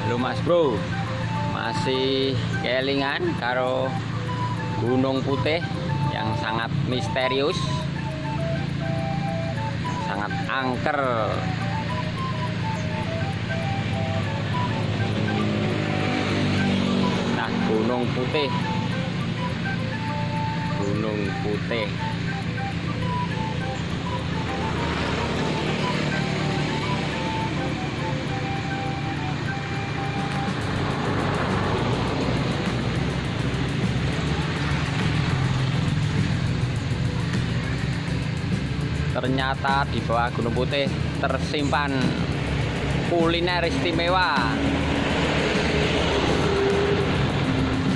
Halo Mas Bro, masih kelingan karo Gunung Putih yang sangat misterius, sangat angker. Nah, Gunung Putih, Gunung Putih. Ternyata di bawah Gunung Putih tersimpan kuliner istimewa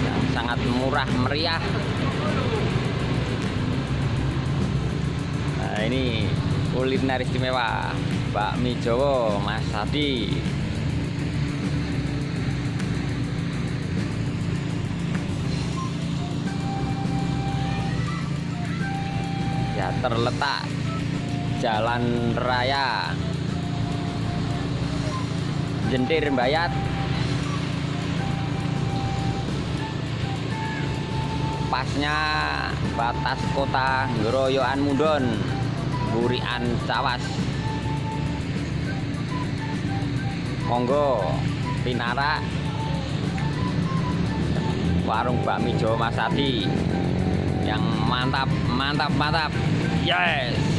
yang sangat murah meriah. Nah, ini kuliner istimewa bakmi Jawa Mas Hadi. Ya, terletak Jalan Raya Jentir Mbayat, pasnya batas kota Ngroyokan Mundon, Burian Cawas. Monggo pinarak warung bakmi Jawa Mas Hadi yang mantap. Yes.